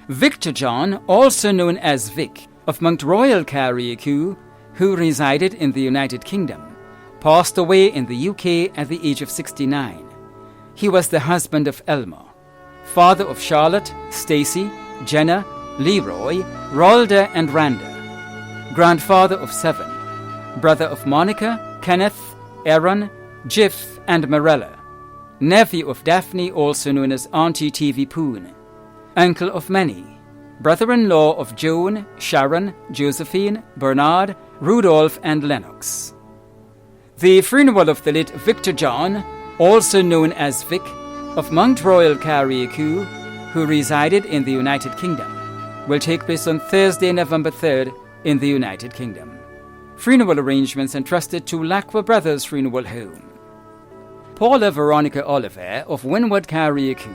Victor John, also known as Vic, of Mount Royal, Carriacou, who resided in the United Kingdom, passed away in the UK at the age of 69. He was the husband of Elmer, father of Charlotte, Stacy, Jenna, Leroy, Ralda and Randa, grandfather of 7, brother of Monica, Kenneth, Aaron, Jiff and Marella, nephew of Daphne, also known as Auntie TV Poon, uncle of many, brother-in-law of Joan, Sharon, Josephine, Bernard, Rudolph and Lennox. The funeral of the late Victor John, also known as Vic, of Mount Royal, Carriacou, who resided in the United Kingdom, will take place on Thursday, November 3rd in the United Kingdom. Funeral arrangements entrusted to Lacqua Brothers Funeral Home. Paula Veronica Oliver of Wynwood, Carriacou,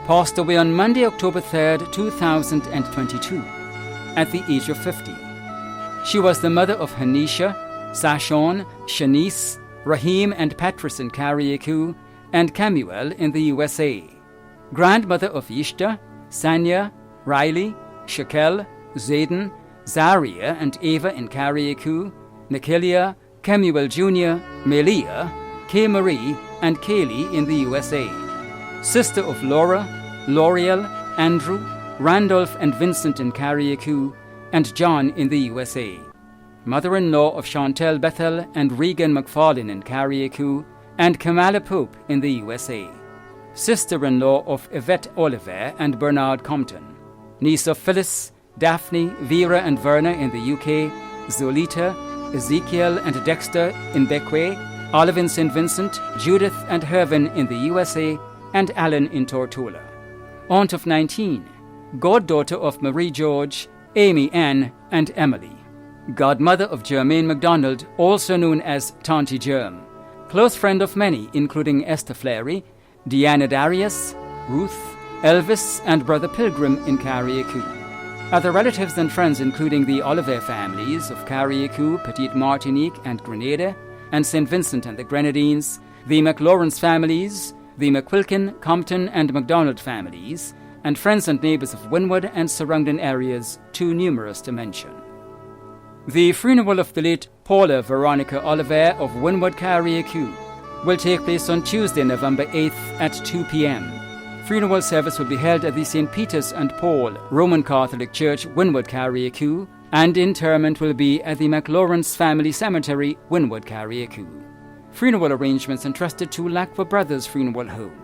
passed away on Monday, October 3rd, 2022, at the age of 50. She was the mother of Hanisha, Sashon, Shanice, Raheem and Patrice in Carriacou, and Camuel in the USA. Grandmother of Yishta, Sanya, Riley, Shakel, Zayden, Zaria and Ava in Carriacou, Nikilia, Camuel Jr., Melia, Kay Marie, and Kaylee in the USA. Sister of Laura, L'Oreal, Andrew, Randolph and Vincent in Carriacou, and John in the USA. Mother-in-law of Chantel Bethel and Regan McFarlane in Carriacou, and Kamala Pope in the USA. Sister-in-law of Yvette Oliver and Bernard Compton. Niece of Phyllis, Daphne, Vera and Verna in the UK, Zolita, Ezekiel and Dexter in Bequia, Olive in St. Vincent, Judith and Hervin in the USA, and Alan in Tortola. Aunt of 19, goddaughter of Marie George, Amy Ann, and Emily. Godmother of Jermaine MacDonald, also known as Tanti Germ. Close friend of many, including Esther Fleury, Deanna Darius, Ruth, Elvis, and Brother Pilgrim in Carriacou. Other relatives and friends including the Oliver families of Carriacou, Petite Martinique, and Grenada, and St. Vincent and the Grenadines, the McLawrence families, the McQuilkin, Compton, and MacDonald families, and friends and neighbours of Wynwood and surrounding areas, too numerous to mention. The funeral of the late Paula Veronica Oliver of Wynwood, Carriacou, will take place on Tuesday, November 8th at 2 p.m. Funeral service will be held at the St. Peter's and Paul Roman Catholic Church, Wynwood, Carriacou, and interment will be at the McLawrence Family Cemetery, Wynwood, Carriacou. Funeral arrangements entrusted to Lacqua Brothers Funeral Home.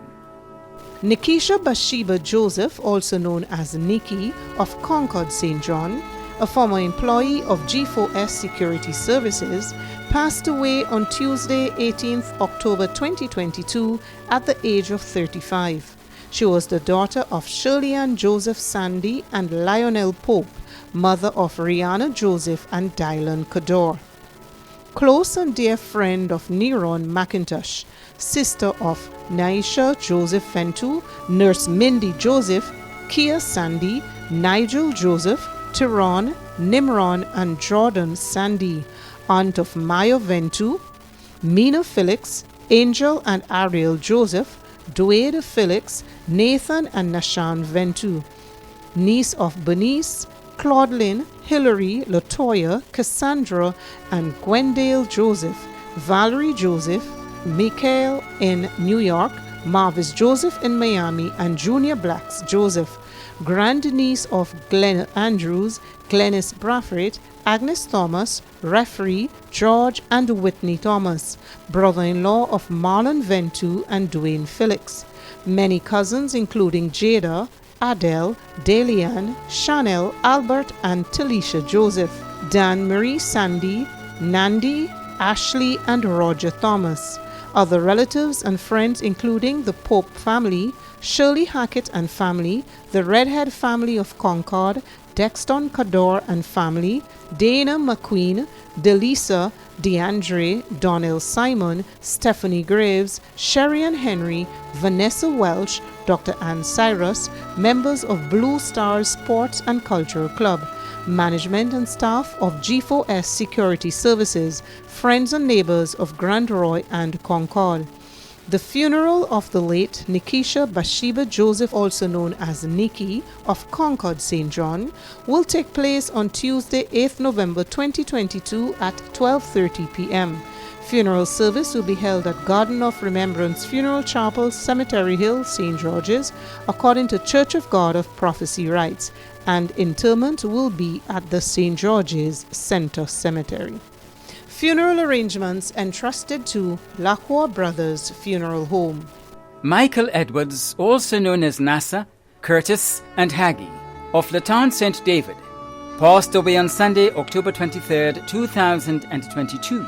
Nikisha Bathsheba Joseph, also known as Nikki, of Concord St. John, a former employee of G4S Security Services, passed away on Tuesday, 18th October 2022 at the age of 35. She was the daughter of Shirley Ann Joseph Sandy and Lionel Pope, mother of Rihanna Joseph and Dylan Cador. Close and dear friend of Neron McIntosh, sister of Naisha Joseph Fentu, nurse Mindy Joseph, Kia Sandy, Nigel Joseph, Tyrone, Nimron and Jordan Sandy, aunt of Maya Ventu, Mina Felix, Angel and Ariel Joseph, Dwayne Felix, Nathan and Nashan Ventu, niece of Bernice, Claudelyn, Hilary, Latoya, Cassandra and Gwendale Joseph, Valerie Joseph, Michael in New York, Marvis Joseph in Miami, and Junior Blacks Joseph, grandniece of Glenn Andrews, Glennis Brafford, Agnes Thomas, referee George and Whitney Thomas, brother-in-law of Marlon Ventu and Dwayne Felix. Many cousins including Jada, Adele, Dalian, Chanel, Albert and Talisha Joseph, Dan Marie Sandy, Nandi, Ashley and Roger Thomas. Other relatives and friends including the Pope family, Shirley Hackett and family, the Redhead family of Concord, Dexton Cador and family, Dana McQueen, Delisa, DeAndre, Donnell Simon, Stephanie Graves, Sherry-Ann Henry, Vanessa Welch, Dr. Ann Cyrus, members of Blue Stars Sports and Cultural Club, management and staff of G4S Security Services, friends and neighbors of Grand Roy and Concord. The funeral of the late Nikisha Bathsheba Joseph, also known as Nikki, of Concord, St. John, will take place on Tuesday, 8th November 2022 at 12:30 p.m. Funeral service will be held at Garden of Remembrance Funeral Chapel, Cemetery Hill, St. George's, according to Church of God of Prophecy rites, and interment will be at the St. George's Center Cemetery. Funeral arrangements entrusted to Lacroix Brothers Funeral Home. Michael Edwards, also known as Nasa, Curtis, and Haggie, of Laton St. David, passed away on Sunday, October 23, 2022,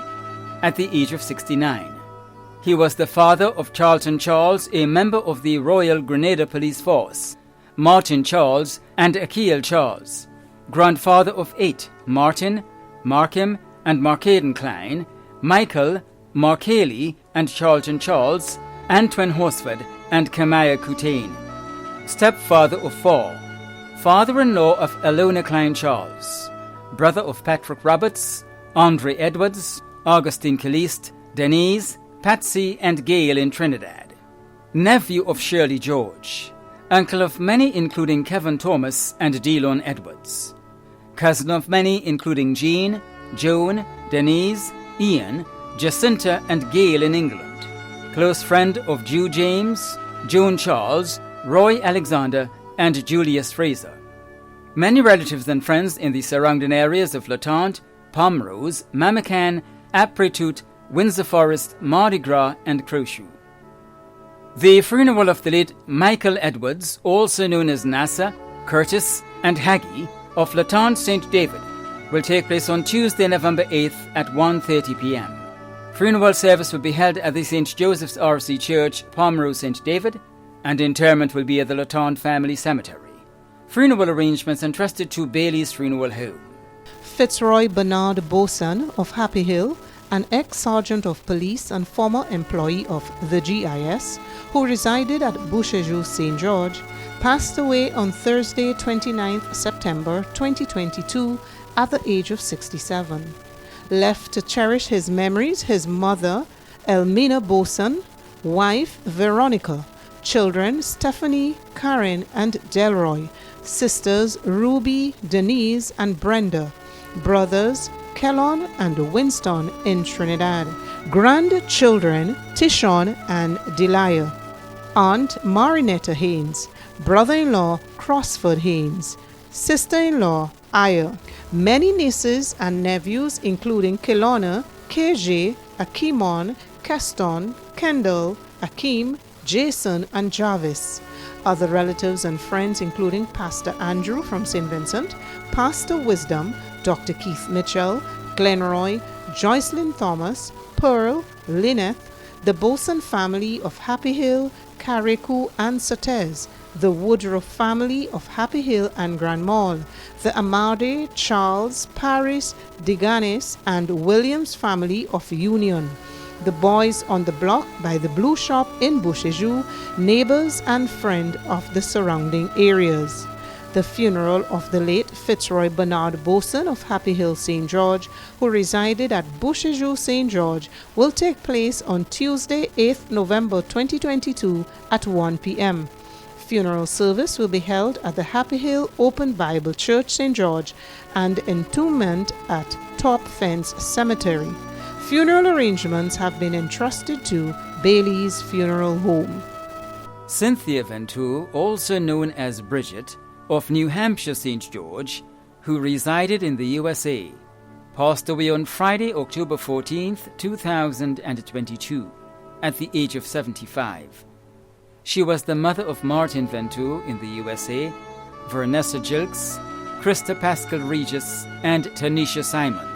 at the age of 69. He was the father of Charlton Charles, a member of the Royal Grenadier Police Force, Martin Charles, and Akil Charles, grandfather of 8, Martin, Markham, and Marcaden Klein, Michael, Marcaely, and Charlton Charles, Antoine Horsford, and Kamaya Coutain, stepfather of 4, father-in-law of Elona Klein Charles, brother of Patrick Roberts, Andre Edwards, Augustine Caliste, Denise, Patsy, and Gail in Trinidad, nephew of Shirley George, uncle of many including Kevin Thomas and Delon Edwards, cousin of many including Jean, Joan, Denise, Ian, Jacinta, and Gail in England, close friend of Jew James, Joan Charles, Roy Alexander, and Julius Fraser. Many relatives and friends in the surrounding areas of Latente, Pomrose, Mamacan, Apretut, Windsor Forest, Mardi Gras, and Crowshoe. The funeral of the late Michael Edwards, also known as Nasa, Curtis, and Haggie, of Latente St. David, will take place on Tuesday, November 8th at 1:30 p.m. Funeral service will be held at the St. Joseph's R.C. Church, Pomrose, St. David, and interment will be at the Latente Family Cemetery. Funeral arrangements entrusted to Bailey's Funeral Home. Fitzroy Bernard Boson of Happy Hill, an ex-sergeant of police and former employee of the GIS, who resided at Bouchejou, St. George, passed away on Thursday, 29th September 2022 at the age of 67. Left to cherish his memories, his mother, Elmina Boson, wife, Veronica, children, Stephanie, Karen, and Delroy, sisters, Ruby, Denise, and Brenda, brothers, Kellon and Winston in Trinidad, grandchildren, Tishon and Delia, aunt, Marinetta Haynes, brother-in-law, Crossford Haynes, sister-in-law, Aya, many nieces and nephews including Kelowna, KJ, Akimon, Keston, Kendall, Akeem, Jason, and Jarvis. Other relatives and friends including Pastor Andrew from St. Vincent, Pastor Wisdom, Dr. Keith Mitchell, Glenroy, Joycelyn Thomas, Pearl, Lyneth, the Boson family of Happy Hill, Carriacou, and Sotez, the Woodruff family of Happy Hill and Grand Mall, the Amade, Charles, Paris, Deganis, and Williams family of Union, the boys on the block by the Blue Shop in Bouchejou, neighbors and friends of the surrounding areas. The funeral of the late Fitzroy Bernard Boson of Happy Hill, St. George, who resided at Bouchejou, St. George, will take place on Tuesday, 8th November 2022 at 1 p.m. Funeral service will be held at the Happy Hill Open Bible Church, St. George, and entombment at Top Fence Cemetery. Funeral arrangements have been entrusted to Bailey's Funeral Home. Cynthia Ventoux, also known as Bridget, of New Hampshire, St. George, who resided in the USA, passed away on Friday, October 14th, 2022, at the age of 75. She was the mother of Martin Ventoux in the USA, Vernessa Gilks, Krista Pascal Regis, and Tanisha Simon,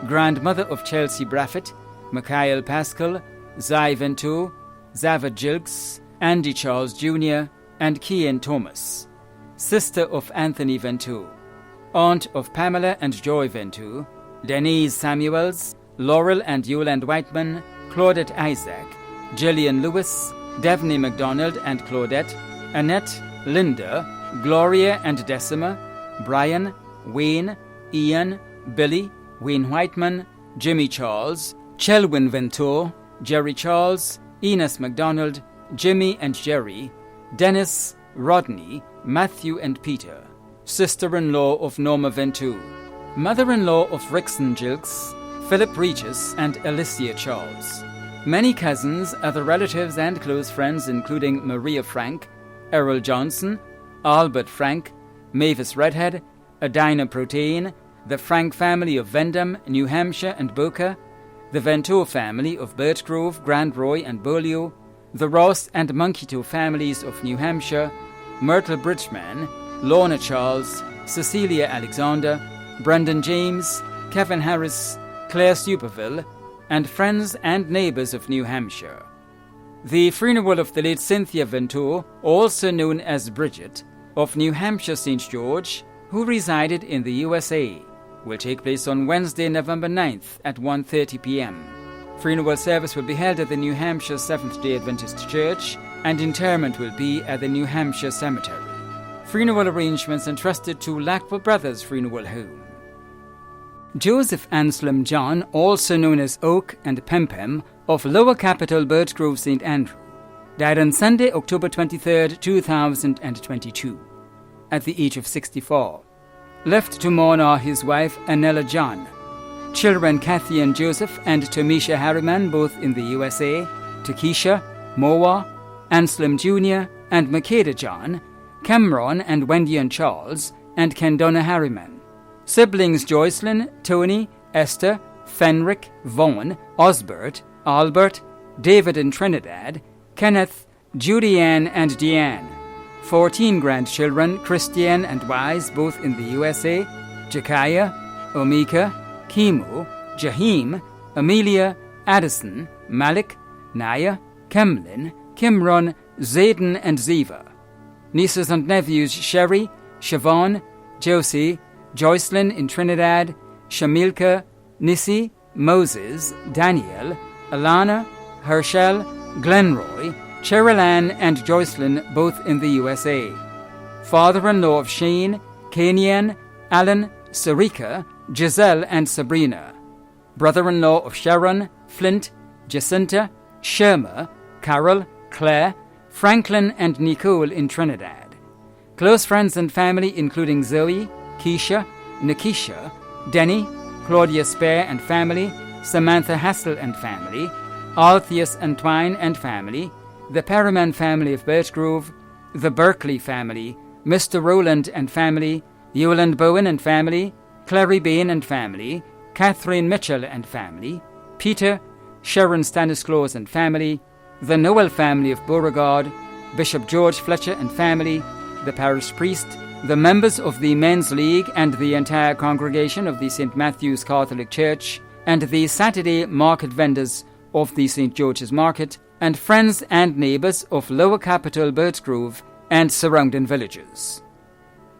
grandmother of Chelsea Braffett, Mikhail Pascal, Zai Ventoux, Zavad Gilks, Andy Charles Jr., and Kian Thomas, sister of Anthony Ventoux, aunt of Pamela and Joy Ventoux, Denise Samuels, Laurel and Yolande Whiteman, Claudette Isaac, Gillian Lewis, Daphne MacDonald and Claudette, Annette, Linda, Gloria and Decima, Brian, Wayne, Ian, Billy, Wayne Whiteman, Jimmy Charles, Chelwyn Ventoux, Jerry Charles, Enos MacDonald, Jimmy and Jerry, Dennis, Rodney, Matthew and Peter, sister-in-law of Norma Ventoux, mother-in-law of Rixon Gilks, Philip Regis and Alicia Charles. Many cousins, other relatives and close friends including Maria Frank, Errol Johnson, Albert Frank, Mavis Redhead, Adina Protein, the Frank family of Vendham, New Hampshire and Boca, the Ventoux family of Birchgrove, Grand Roy and Beaulieu, the Ross and Monkito families of New Hampshire, Myrtle Bridgman, Lorna Charles, Cecilia Alexander, Brendan James, Kevin Harris, Claire Superville, and friends and neighbours of New Hampshire. The funeral of the late Cynthia Ventoux, also known as Bridget, of New Hampshire St. George, who resided in the USA, will take place on Wednesday, November 9th at 1:30 p.m. Funeral service will be held at the New Hampshire Seventh-day Adventist Church, and interment will be at the New Hampshire Cemetery. Funeral arrangements entrusted to Lackwell Brothers Funeral Home. Joseph Anselm John, also known as Oak and Pempem, of Lower Capital Birchgrove St. Andrew, died on Sunday, October 23, 2022, at the age of 64. Left to mourn are his wife, Anella John, children Kathy and Joseph and Tomisha Harriman, both in the USA, Takesha, Moa, Anselm Jr., and Makeda John, Cameron and Wendy and Charles, and Kendonna Harriman. Siblings Joycelyn, Tony, Esther, Fenric, Vaughan, Osbert, Albert, David and Trinidad, Kenneth, Judy-Ann and Deanne. 14 grandchildren, Christiane and Wise, both in the USA, Jakaya, Omika, Kimu, Jahim, Amelia, Addison, Malik, Naya, Kemlin, Kimron, Zayden and Ziva. Nieces and nephews Sherry, Siobhan, Josie, Joycelyn in Trinidad, Shamilka, Nissi, Moses, Daniel, Alana, Herschel, Glenroy, Cheryl-Ann and Joycelyn, both in the USA. Father-in-law of Shane, Kanyan, Alan, Sarika, Giselle and Sabrina. Brother-in-law of Sharon, Flint, Jacinta, Sherma, Carol, Claire, Franklin and Nicole in Trinidad. Close friends and family including Zoe, Keisha, Nikisha, Denny, Claudia Spare and family, Samantha Hassel and family, Altheus and Twine and family, the Perriman family of Birchgrove, the Berkeley family, Mr. Rowland and family, Yolande Bowen and family, Clary Bain and family, Catherine Mitchell and family, Peter, Sharon Stanislaus and family, the Noel family of Beauregard, Bishop George Fletcher and family, the parish priest, the members of the Men's League and the entire congregation of the St. Matthew's Catholic Church, and the Saturday market vendors of the St. George's Market, and friends and neighbours of Lower Capital Birchgrove and surrounding villages.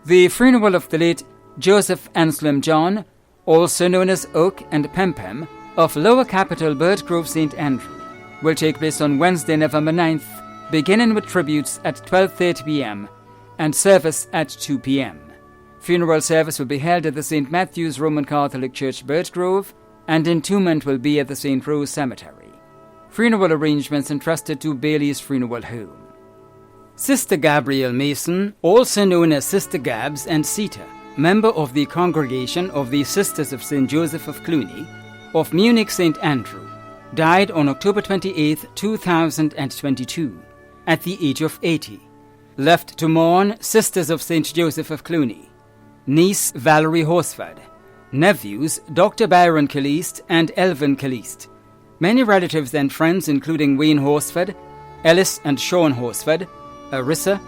The funeral of the late Joseph Anselm John, also known as Oak and Pempem, of Lower Capital Birchgrove St. Andrew, will take place on Wednesday, November 9th, beginning with tributes at 12:30 p.m. and service at 2 p.m. Funeral service will be held at the St. Matthew's Roman Catholic Church, Birchgrove, and entombment will be at the St. Rose Cemetery. Funeral arrangements entrusted to Bailey's Funeral Home. Sister Gabrielle Mason, also known as Sister Gabs and Sita, member of the Congregation of the Sisters of St. Joseph of Cluny, of Munich St. Andrew, died on October 28, 2022, at the age of 80. Left to mourn Sisters of St. Joseph of Cluny, niece Valerie Horsford, nephews Dr. Byron Caliste and Elvin Caliste, many relatives and friends including Wayne Horsford, Ellis and Sean Horsford, Arissa,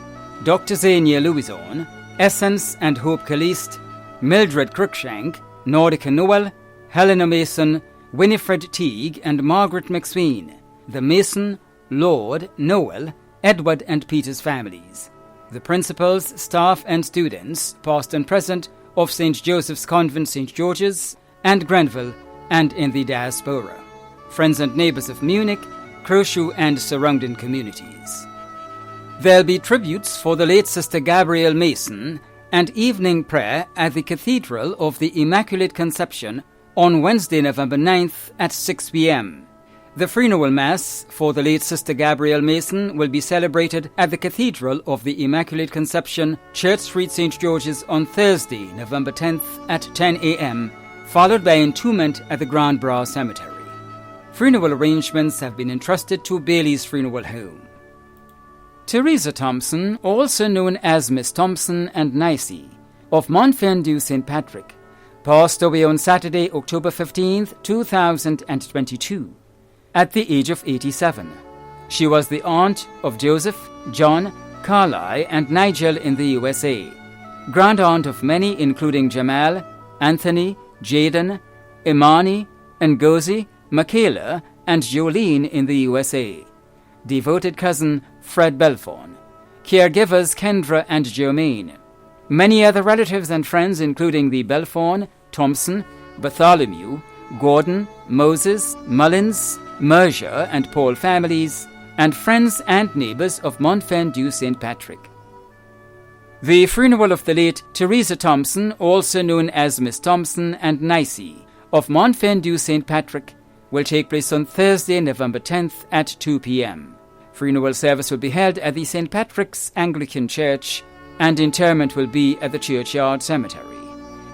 Dr. Zania Louison, Essence and Hope Caliste, Mildred Cruikshank, Nordica Noel, Helena Mason, Winifred Teague and Margaret McSween, the Mason, Lord, Noel, Edward and Peter's families, the principals, staff and students, past and present, of St. Joseph's Convent St. George's and Grenville and in the diaspora, friends and neighbours of Munich, Crowshoe and surrounding communities. There'll be tributes for the late Sister Gabrielle Mason and evening prayer at the Cathedral of the Immaculate Conception on Wednesday, November 9th at 6 p.m. The funeral Mass for the late Sister Gabrielle Mason will be celebrated at the Cathedral of the Immaculate Conception, Church Street, St. George's on Thursday, November 10th at 10 a.m., followed by entombment at the Grand Bras Cemetery. Funeral arrangements have been entrusted to Bailey's Funeral Home. Teresa Thompson, also known as Miss Thompson and Nicey, of Montfendu St. Patrick, passed away on Saturday, October 15th, 2022. At the age of 87. She was the aunt of Joseph, John, Carly, and Nigel in the USA, grand-aunt of many including Jamal, Anthony, Jaden, Imani, Ngozi, Michaela, and Jolene in the USA, devoted cousin Fred Belfon, caregivers Kendra and Jermaine, many other relatives and friends including the Belfon, Thompson, Bartholomew, Gordon, Moses, Mullins, Mercer and Paul families, and friends and neighbours of Montfendu St. Patrick. The funeral of the late Teresa Thompson, also known as Miss Thompson and Nicey, of Montfendu St. Patrick, will take place on Thursday, November 10th at 2 p.m. Funeral service will be held at the St. Patrick's Anglican Church, and interment will be at the Churchyard Cemetery.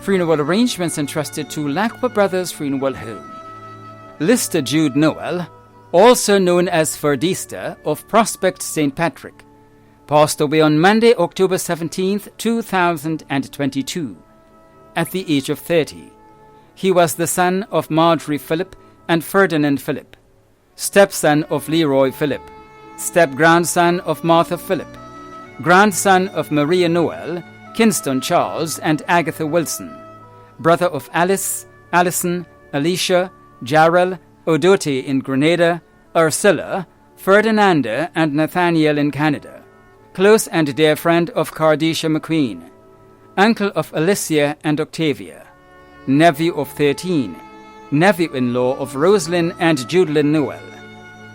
Funeral arrangements entrusted to Lacqua Brothers Funeral Home. Lister Jude Noel, also known as Ferdista of Prospect St. Patrick, passed away on Monday, October 17th, 2022, at the age of 30. He was the son of Marjorie Phillip and Ferdinand Phillip, stepson of Leroy Phillip, step-grandson of Martha Phillip, grandson of Maria Noel, Kinston Charles, and Agatha Wilson, brother of Alice, Alison, Alicia, Jarrell, Odote in Grenada, Ursula, Ferdinanda, and Nathaniel in Canada, close and dear friend of Cardisha McQueen, uncle of Alicia and Octavia, nephew of 13, nephew-in-law of Rosalind and Judelyn Noel,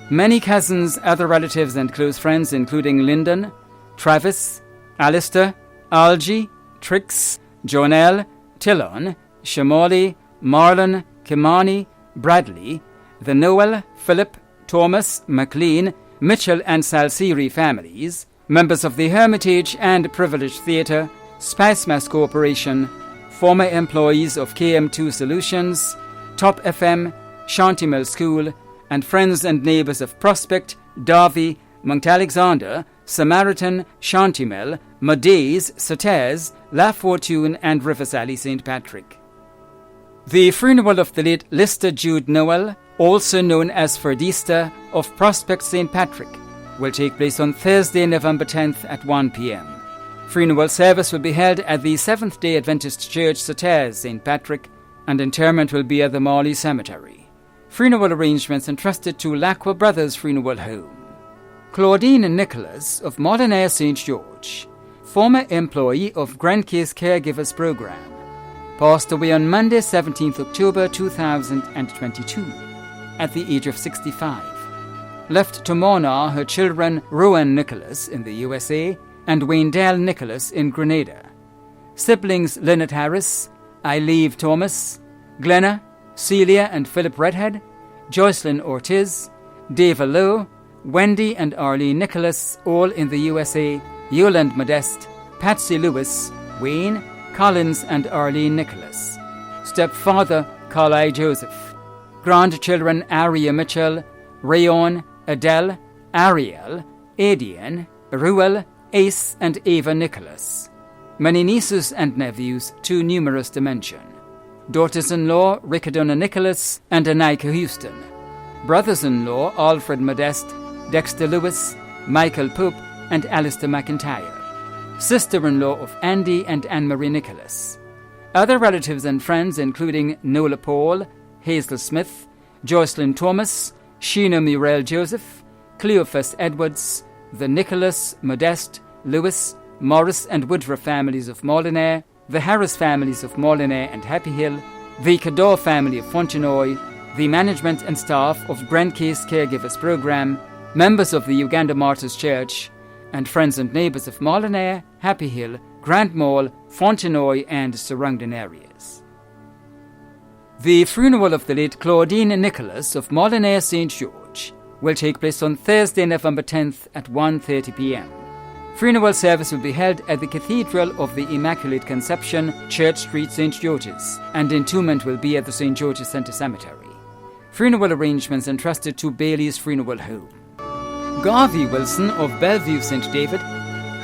many cousins, other relatives and close friends including Lyndon, Travis, Alistair, Algie, Trix, Jonelle, Tillon, Shamali, Marlon, Kimani, Bradley, the Noel, Philip, Thomas, MacLean, Mitchell and Salsiri families, members of the Hermitage and Privilege Theatre, Spice Mass Corporation, former employees of KM2 Solutions, Top FM, Shantymill School, and friends and neighbours of Prospect, Derby, Mount Alexander, Samaritan, Shantymill, Madays, Sautez, La Fortune, and Riversally St. Patrick. The funeral of the late Lister Jude Noel, also known as Ferdista of Prospect St. Patrick, will take place on Thursday, November 10th at 1 p.m. Funeral service will be held at the Seventh-day Adventist Church, Sautez, St. Patrick, and interment will be at the Marley Cemetery. Funeral arrangements entrusted to Lacqua Brothers Funeral Home. Claudine Nicholas of Molinare St. George, former employee of Grandcase Caregivers Program, passed away on Monday, 17th October 2022, at the age of 65. Left to Mona her children Rowan Nicholas in the USA and Wayndell Nicholas in Grenada. Siblings Lynette Harris, Eileen Thomas, Glenna, Celia and Philip Redhead, Joycelyn Ortiz, Dava Lowe, Wendy and Arlene Nicholas, all in the USA, Yolande Modeste, Patsy Lewis, Wayne, Collins and Arlene Nicholas. Stepfather Carly Joseph. Grandchildren Aria Mitchell, Rayon, Adele, Ariel, Adian, Ruel, Ace and Ava Nicholas. Many nieces and nephews too numerous to mention. Daughters-in-law Riccadonna Nicholas and Anika Houston. Brothers-in-law Alfred Modeste, Dexter Lewis, Michael Pope and Alistair McIntyre. Sister-in-law of Andy and Anne-Marie Nicholas. Other relatives and friends including Nola Paul, Hazel Smith, Joycelyn Thomas, Sheena Murrell Joseph, Cleophas Edwards, the Nicholas, Modeste, Lewis, Morris and Woodruff families of Molinare, the Harris families of Molinare and Happy Hill, the Cador family of Fontenoy, the management and staff of Grandcase Caregivers Program, members of the Uganda Martyrs Church, and friends and neighbours of Molinare, Happy Hill, Grand Mall, Fontenoy and surrounding areas. The funeral of the late Claudine Nicholas of Molyneux St. George will take place on Thursday, November 10th at 1:30 p.m. Funeral service will be held at the Cathedral of the Immaculate Conception, Church Street, St. George's, and entombment will be at the St. George's Centre Cemetery. Funeral arrangements entrusted to Bailey's Funeral Home. Garvey Wilson of Bellevue, St. David,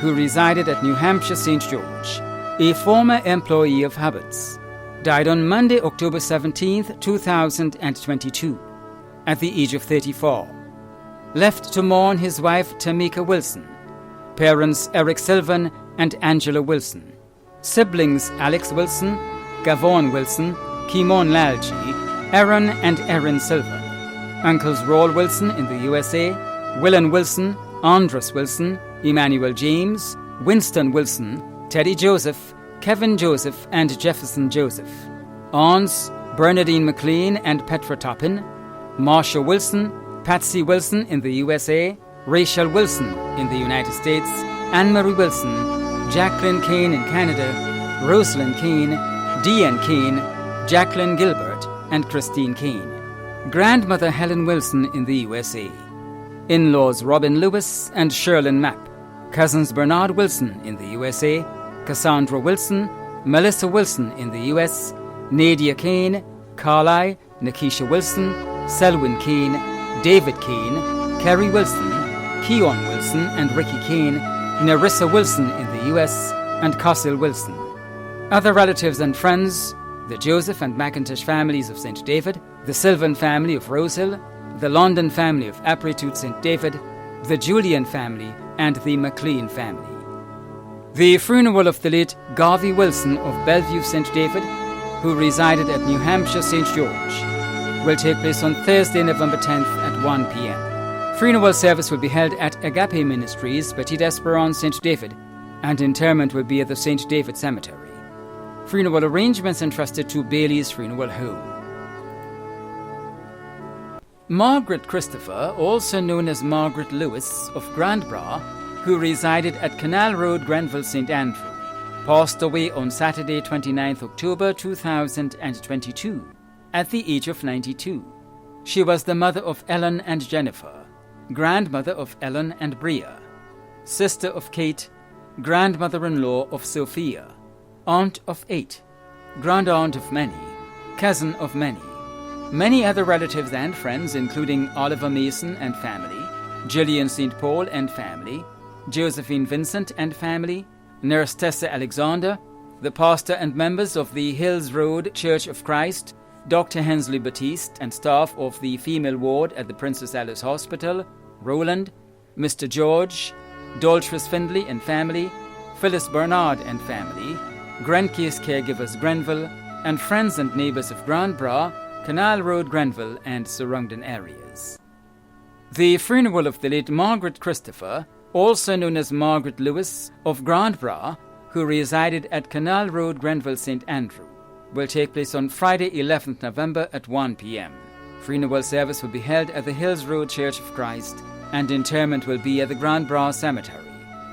who resided at New Hampshire St. George, a former employee of Hubbard's, died on Monday, October 17, 2022, at the age of 34. Left to mourn his wife Tamika Wilson, parents Eric Sylvan and Angela Wilson, siblings Alex Wilson, Gavon Wilson, Kimon Lalji, Aaron and Erin Sylvan, uncles Raul Wilson in the USA, Willen Wilson, Andres Wilson, Emmanuel James, Winston Wilson, Teddy Joseph, Kevin Joseph and Jefferson Joseph, aunts Bernadine McLean and Petra Toppin, Marsha Wilson, Patsy Wilson in the USA, Rachel Wilson in the United States, Anne-Marie Wilson, Jacqueline Kane in Canada, Rosalind Kane, Deanne Kane, Jacqueline Gilbert, and Christine Kane. Grandmother Helen Wilson in the USA. In-laws Robin Lewis and Sherlyn Mapp. Cousins Bernard Wilson in the USA, Cassandra Wilson, Melissa Wilson in the US, Nadia Kane, Carly, Nikisha Wilson, Selwyn Kane, David Kane, Kerry Wilson, Keon Wilson and Ricky Kane, Narissa Wilson in the US, and Cossil Wilson. Other relatives and friends, the Joseph and McIntosh families of St. David, the Sylvan family of Rosehill, the London family of Apretute St. David, the Julian family, and the McLean family. The funeral of the late Garvey Wilson of Bellevue St. David, who resided at New Hampshire St. George, will take place on Thursday, November 10th at 1 p.m. Funeral service will be held at Agape Ministries, Petit Esperance, St. David, and interment will be at the St. David Cemetery. Funeral arrangements entrusted to Bailey's Funeral Home. Margaret Christopher, also known as Margaret Lewis of Grandbra, who resided at Canal Road, Grenville, St. Andrew, passed away on Saturday, 29th October 2022, at the age of 92. She was the mother of Ellen and Jennifer, grandmother of Ellen and Bria, sister of Kate, grandmother-in-law of Sophia, aunt of 8, grand-aunt of many, cousin of many. Many other relatives and friends, including Oliver Mason and family, Gillian St. Paul and family, Josephine Vincent and family, Nurse Tessa Alexander, the pastor and members of the Hills Road Church of Christ, Dr. Hensley Batiste and staff of the female ward at the Princess Alice Hospital, Roland, Mr. George, Doltris Findlay and family, Phyllis Bernard and family, Grenke's caregivers Grenville, and friends and neighbours of Grandbra, Canal Road, Grenville, and surrounding areas. The funeral of the late Margaret Christopher, also known as Margaret Lewis of Grandbra, who resided at Canal Road, Grenville, St. Andrew, will take place on Friday, 11th November at 1 p.m. Funeral service will be held at the Hills Road Church of Christ, and interment will be at the Grandbra Cemetery.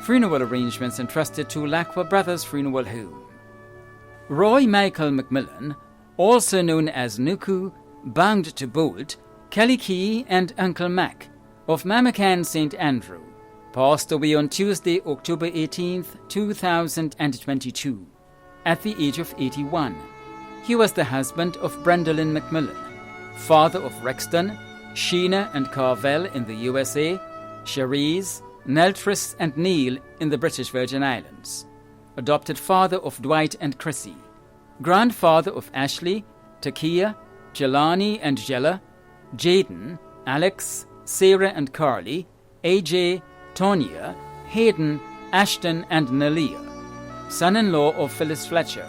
Funeral arrangements entrusted to Lacqua Brothers Funeral Home. Roy Michael McMillan, also known as Nuku, Bound to Bolt, Kelly Key, and Uncle Mac of Mamacan St. Andrew, passed away on Tuesday, October 18th, 2022, at the age of 81. He was the husband of Brendalyn McMillan, father of Rexton, Sheena and Carvel in the USA, Cherise, Neltris and Neil in the British Virgin Islands, adopted father of Dwight and Chrissy, grandfather of Ashley, Takia, Jelani and Jella, Jaden, Alex, Sarah and Carly, AJ, Tonya, Hayden, Ashton and Nalia, son-in-law of Phyllis Fletcher,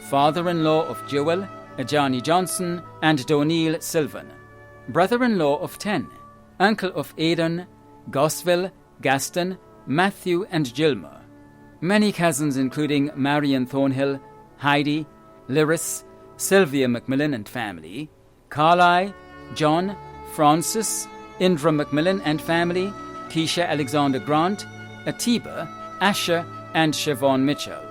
father-in-law of Joel, Ajani Johnson and Doneel Sylvan, brother-in-law of 10, uncle of Aidan, Gosville, Gaston, Matthew and Gilmer. Many cousins including Marion Thornhill, Heidi, Lyris, Sylvia McMillan and family, Carly, John, Francis, Indra McMillan and family, Keisha Alexander Grant, Atiba, Asher and Siobhan Mitchell.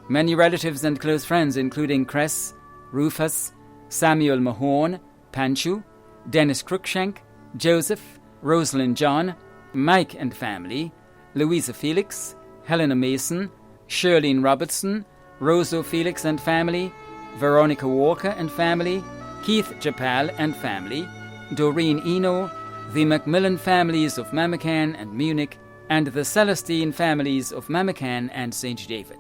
Many relatives and close friends including Cress, Rufus, Samuel Mahone, Panchu, Dennis Cruikshank, Joseph, Rosalind John, Mike and family, Louisa Felix, Helena Mason, Shirlene Robertson, Rosa Felix and family, Veronica Walker and family, Keith Japal and family, Doreen Eno, the Macmillan families of Mamacan and Munich, and the Celestine families of Mamacan and St. David.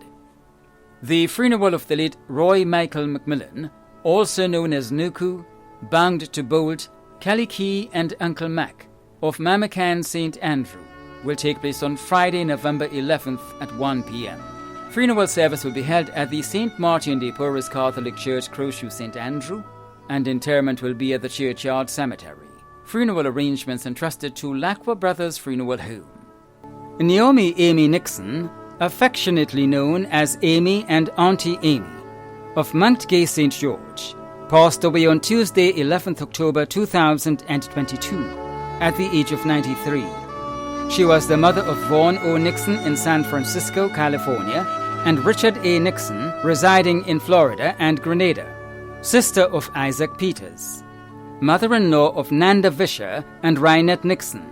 The funeral of the late Roy Michael Macmillan, also known as Nuku, Bound to Bolt, Kelly Key and Uncle Mac of Mamacan St. Andrew, will take place on Friday, November 11th at 1 p.m. Funeral service will be held at the St. Martin de Porres Catholic Church, Crowshoe, St. Andrew, and interment will be at the Churchyard Cemetery. Funeral arrangements entrusted to Lacqua Brothers Funeral Home. Naomi Amy Nixon, affectionately known as Amy and Auntie Amy, of Montgay St. George, passed away on Tuesday, 11th October 2022, at the age of 93. She was the mother of Vaughn O. Nixon in San Francisco, California, and Richard A. Nixon, residing in Florida and Grenada, sister of Isaac Peters, mother-in-law of Nanda Vischer and Rynette Nixon,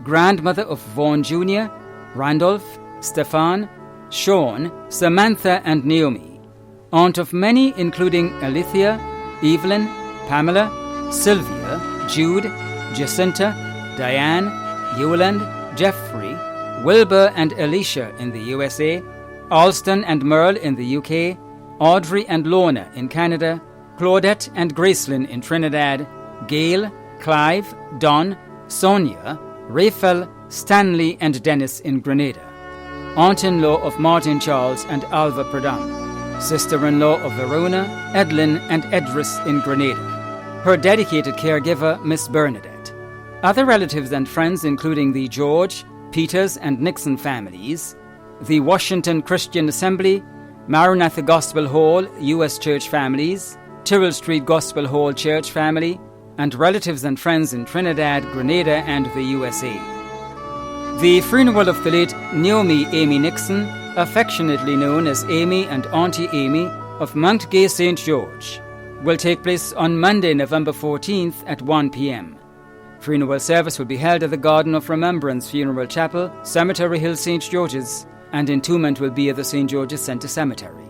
grandmother of Vaughn Jr., Randolph, Stefan, Sean, Samantha, and Naomi, aunt of many including Alethea, Evelyn, Pamela, Sylvia, Jude, Jacinta, Diane, Yolande, Jeffrey, Wilbur and Alicia in the USA, Alston and Merle in the UK, Audrey and Lorna in Canada, Claudette and Gracelyn in Trinidad, Gail, Clive, Don, Sonia, Raphael, Stanley and Dennis in Grenada, aunt-in-law of Martin Charles and Alva Pradhan, sister-in-law of Verona, Edlin and Edris in Grenada, her dedicated caregiver, Miss Bernadette. Other relatives and friends including the George, Peters and Nixon families, the Washington Christian Assembly, Maranatha Gospel Hall, U.S. Church families, Tyrrell Street Gospel Hall Church family, and relatives and friends in Trinidad, Grenada, and the USA. The funeral of the late Naomi Amy Nixon, affectionately known as Amy and Auntie Amy of Montgay St. George, will take place on Monday, November 14th at 1 p.m. Funeral service will be held at the Garden of Remembrance Funeral Chapel, Cemetery Hill, St. George's, and entombment will be at the St. George's Centre Cemetery.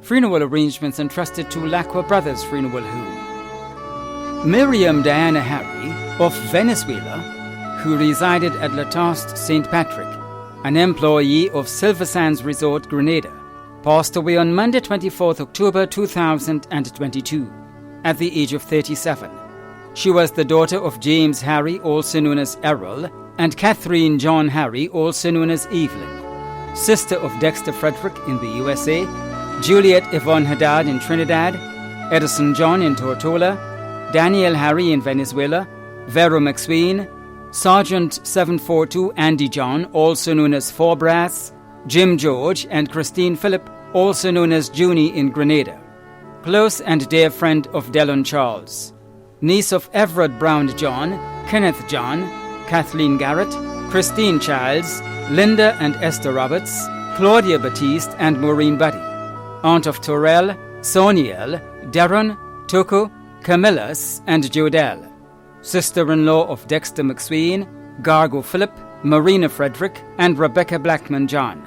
Funeral arrangements entrusted to Lacqua Brothers Funeral Home. Miriam Diana Harry of Venezuela, who resided at Lataste St. Patrick, an employee of Silver Sands Resort, Grenada, passed away on Monday, 24th October 2022, at the age of 37. She was the daughter of James Harry, also known as Errol, and Catherine John Harry, also known as Evelyn, sister of Dexter Frederick in the USA, Juliet Yvonne Haddad in Trinidad, Edison John in Tortola, Daniel Harry in Venezuela, Vero McSween, Sergeant 742 Andy John, also known as Forbrass, Jim George, and Christine Phillip, also known as Junie in Grenada, close and dear friend of Delon Charles, niece of Everett Brown John, Kenneth John, Kathleen Garrett, Christine Childs, Linda and Esther Roberts, Claudia Batiste, and Maureen Buddy, aunt of Torel, Soniel, Darren, Toko, Camillus, and Jodelle, sister-in-law of Dexter McSween, Gargo Phillip, Marina Frederick, and Rebecca Blackman John.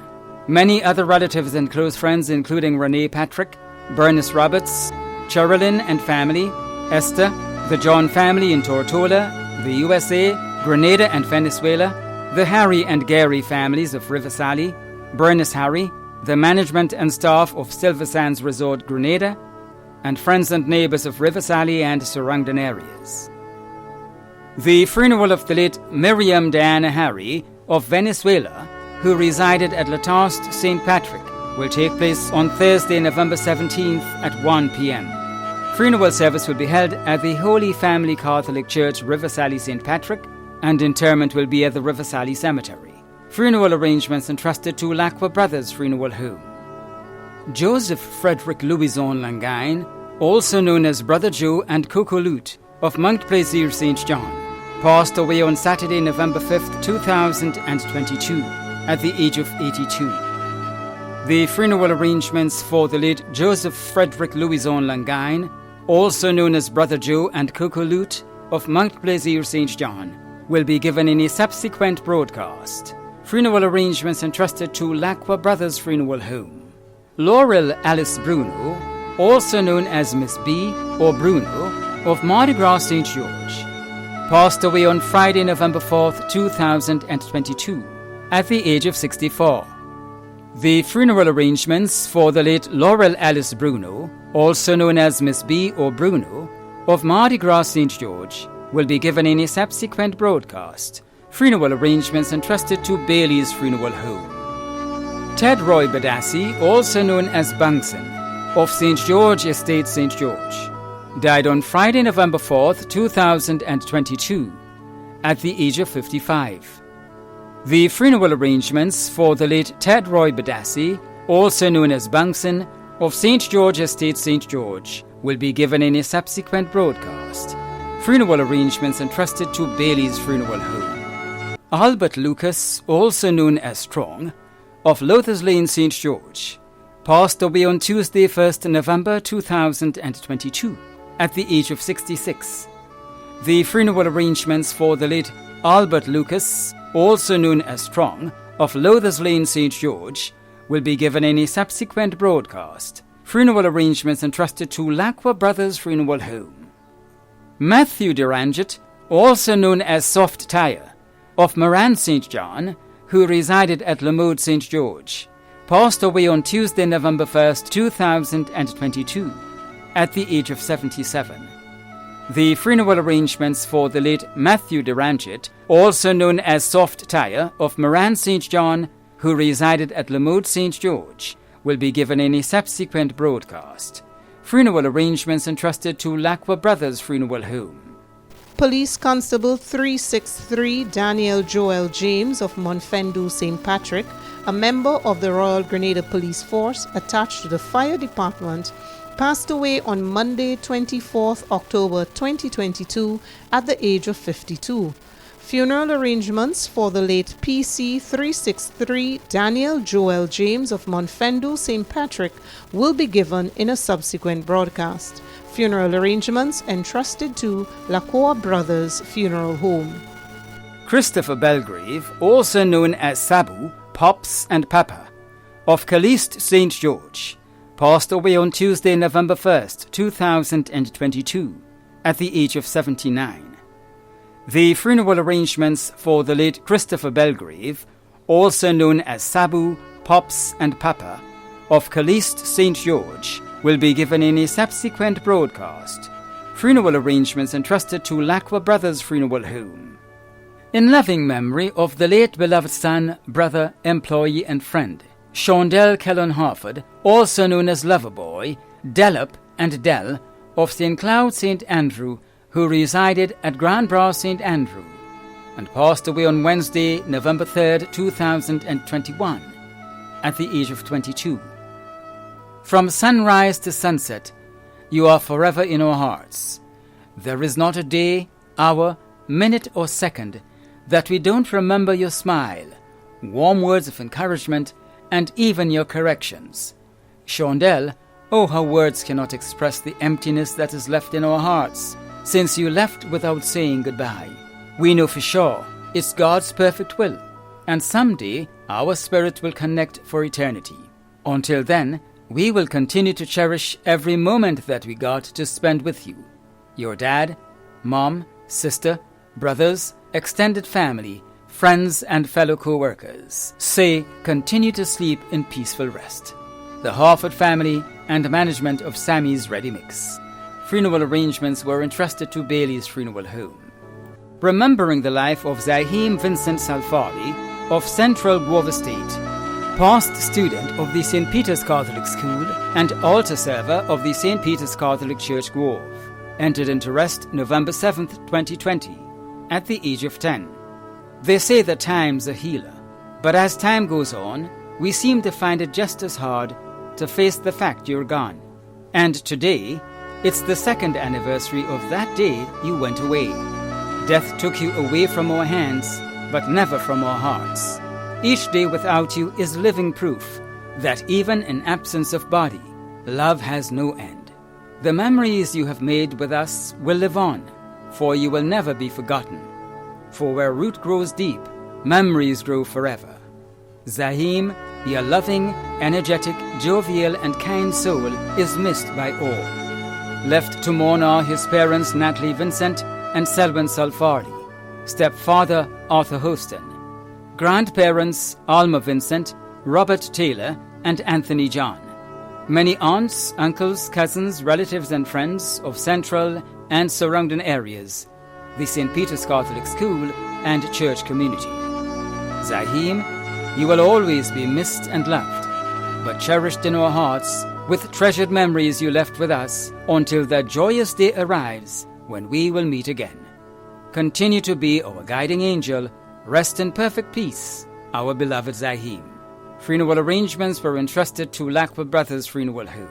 Many other relatives and close friends including Renee Patrick, Bernice Roberts, Cherilyn and family, Esther, the John family in Tortola, the USA, Grenada and Venezuela, the Harry and Gary families of Riverside, Bernice Harry, the management and staff of Silver Sands Resort, Grenada, and friends and neighbors of Riverside and surrounding areas. The funeral of the late Miriam Diana Harry of Venezuela, who resided at Lataste St. Patrick, will take place on Thursday, November 17th at 1 p.m. Funeral service will be held at the Holy Family Catholic Church, Riverside St. Patrick, and interment will be at the Riverside Cemetery. Funeral arrangements entrusted to Lacqua Brothers Funeral Home. Joseph Frederick Louison Langagne, also known as Brother Joe and Coco Lute of Montplaisir St. John, passed away on Saturday, November 5th, 2022, at the age of 82. The funeral arrangements for the late Joseph Frederick Louison Langagne, also known as Brother Joe and Coco Lute of Mount Plaisir, St. John, will be given in a subsequent broadcast. Funeral arrangements entrusted to Lacqua Brothers Funeral Home. Laurel Alice Bruno, also known as Miss B or Bruno of Mardi Gras, St. George, passed away on Friday, November 4th, 2022, at the age of 64. The funeral arrangements for the late Laurel Alice Bruno, also known as Miss B or Bruno, of Mardi Gras, St. George, will be given in a subsequent broadcast. Funeral arrangements entrusted to Bailey's Funeral Home. Ted Roy Badassi, also known as Bungson, of St. George Estate, St. George, died on Friday, November 4th, 2022, at the age of 55. The funeral arrangements for the late Ted Roy Badassi, also known as Bungson, of St. George Estate, St. George, will be given in a subsequent broadcast. Funeral arrangements entrusted to Bailey's Funeral Home. Albert Lucas, also known as Strong, of Lothers Lane, St. George, passed away on Tuesday, 1st November 2022, at the age of 66. The funeral arrangements for the late Albert Lucas, also known as Strong, of Lothers Lane, St. George, will be given in a subsequent broadcast. Funeral arrangements entrusted to Lacqua Brothers Funeral Home. Matthew Deranget, also known as Soft Tire, of Moran, St. John, who resided at Lamode, St. George, passed away on Tuesday, November 1st, 2022, at the age of 77. The funeral arrangements for the late Matthew Deranget, also known as Soft Tire, of Moran, St. John, who resided at Lamode, St. George, will be given in a subsequent broadcast. Funeral arrangements entrusted to Lacqua Brothers Funeral Home. Police Constable 363 Daniel Joel James of Monfendu, St. Patrick, a member of the Royal Grenadier Police Force attached to the Fire Department, passed away on Monday, 24th October 2022 at the age of 52. Funeral arrangements for the late PC 363 Daniel Joel James of Monfendu, St. Patrick will be given in a subsequent broadcast. Funeral arrangements entrusted to Lacqua Brothers Funeral Home. Christopher Belgrave, also known as Sabu, Pops and Papa, of Caliste, St. George, passed away on Tuesday, November 1st, 2022, at the age of 79. The funeral arrangements for the late Christopher Belgrave, also known as Sabu, Pops and Papa, of Caliste, St. George, will be given in a subsequent broadcast. Funeral arrangements entrusted to Lacqua Brothers Funeral Home. In loving memory of the late beloved son, brother, employee and friend, Shondell Kellon Harford, also known as Loverboy, Delop and Dell, of St. Cloud, St. Andrew, who resided at Grand Bras, St. Andrew, and passed away on Wednesday, November 3rd, 2021, at the age of 22. From sunrise to sunset, you are forever in our hearts. There is not a day, hour, minute or second that we don't remember your smile, warm words of encouragement, and even your corrections. Shondell, oh, how words cannot express the emptiness that is left in our hearts, since you left without saying goodbye. We know for sure it's God's perfect will, and someday our spirit will connect for eternity. Until then, we will continue to cherish every moment that we got to spend with you. Your dad, mom, sister, brothers, extended family, friends and fellow co-workers say continue to sleep in peaceful rest. The Harford family and management of Sammy's Ready Mix. Funeral arrangements were entrusted to Bailey's Funeral Home. Remembering the life of Zahim Vincent Salfali of Central Grove Estate, past student of the St. Peter's Catholic School and altar server of the St. Peter's Catholic Church Grove, entered into rest November 7th, 2020, at the age of 10. They say that time's a healer, but as time goes on, we seem to find it just as hard to face the fact you're gone. And today, it's the second anniversary of that day you went away. Death took you away from our hands, but never from our hearts. Each day without you is living proof that even in absence of body, love has no end. The memories you have made with us will live on, for you will never be forgotten. For where root grows deep, memories grow forever. Zahim, your loving, energetic, jovial, and kind soul is missed by all. Left to mourn are his parents Natalie Vincent and Selwyn Sulfardi, stepfather Arthur Hostin, grandparents Alma Vincent, Robert Taylor, and Anthony John. Many aunts, uncles, cousins, relatives, and friends of central and surrounding areas, the St. Peter's Catholic School, and church community. Zahim, you will always be missed and loved, but cherished in our hearts with treasured memories you left with us until that joyous day arrives when we will meet again. Continue to be our guiding angel. Rest in perfect peace, our beloved Zahim. Funeral arrangements were entrusted to Lackwell Brothers Funeral Home.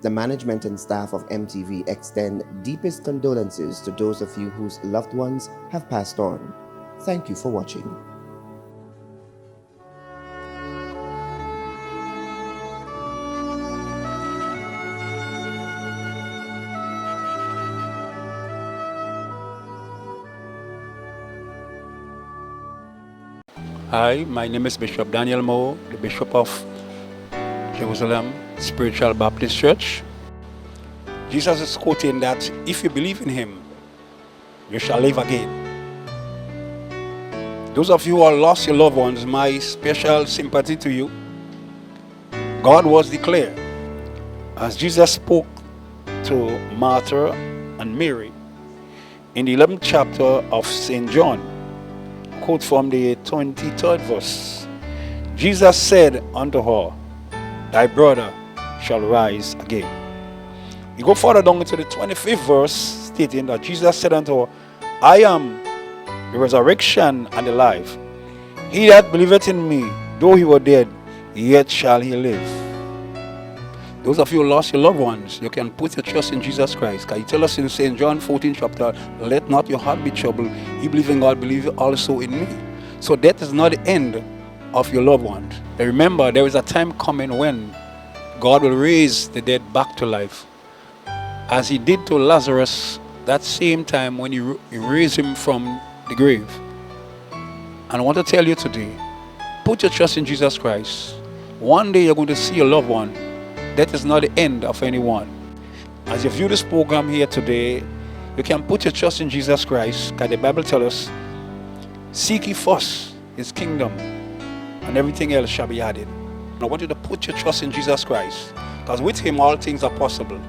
The management and staff of MTV extend deepest condolences to those of you whose loved ones have passed on. Thank you for watching. Hi, my name is Bishop Daniel Moe, the Bishop of Jerusalem Spiritual Baptist Church. Jesus is quoting that if you believe in him, you shall live again. Those of you who have lost your loved ones, my special sympathy to you. God was declared, as Jesus spoke to Martha and Mary in the 11th chapter of St. John. Quote from the 23rd verse. Jesus said unto her, thy brother shall rise again. You go further down into the 25th verse, stating that Jesus said unto her, I am the resurrection and the life. He that believeth in me, though he were dead, yet shall he live. Those of you who lost your loved ones, you can put your trust in Jesus Christ. Can you tell us in St. John 14 chapter, let not your heart be troubled. You believe in God, believe also in me. So death is not the end of your loved ones. But remember, there is a time coming when God will raise the dead back to life. As he did to Lazarus that same time when he raised him from the grave. And I want to tell you today, put your trust in Jesus Christ. One day you're going to see your loved one. That is not the end of anyone. As you view this program here today, you can put your trust in Jesus Christ, because the Bible tells us, seek ye first his kingdom, and everything else shall be added. I want you to put your trust in Jesus Christ, because with him all things are possible.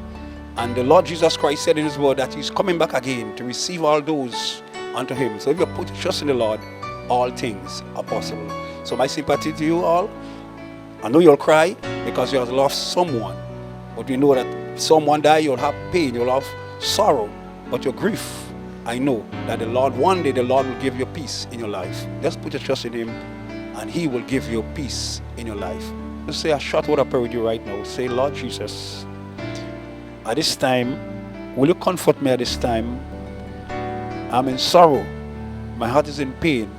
And the Lord Jesus Christ said in his word that he's coming back again to receive all those unto him. So if you put your trust in the Lord, all things are possible. So my sympathy to you all. I know you'll cry because you have lost someone, but you know that someone died, you'll have pain, you'll have sorrow, but your grief, I know that the Lord, one day the Lord will give you peace in your life. Just put your trust in him and he will give you peace in your life. Just say a short word of prayer with you right now. Say, Lord Jesus, at this time, will you comfort me at this time? I'm in sorrow. My heart is in pain.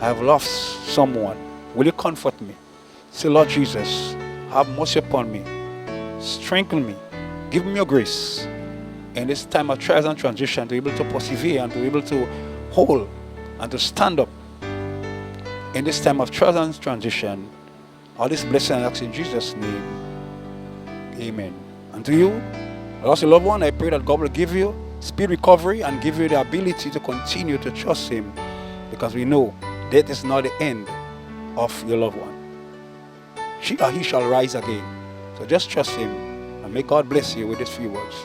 I have lost someone. Will you comfort me? Say, Lord Jesus, have mercy upon me. Strengthen me. Give me your grace. In this time of trials and transition, to be able to persevere and to be able to hold and to stand up. In this time of trials and transition, all this blessing I ask in Jesus' name. Amen. And to you, I lost your loved one, I pray that God will give you speed recovery and give you the ability to continue to trust him, because we know death is not the end of your loved one. She or he shall rise again. So just trust him and may God bless you with these few words.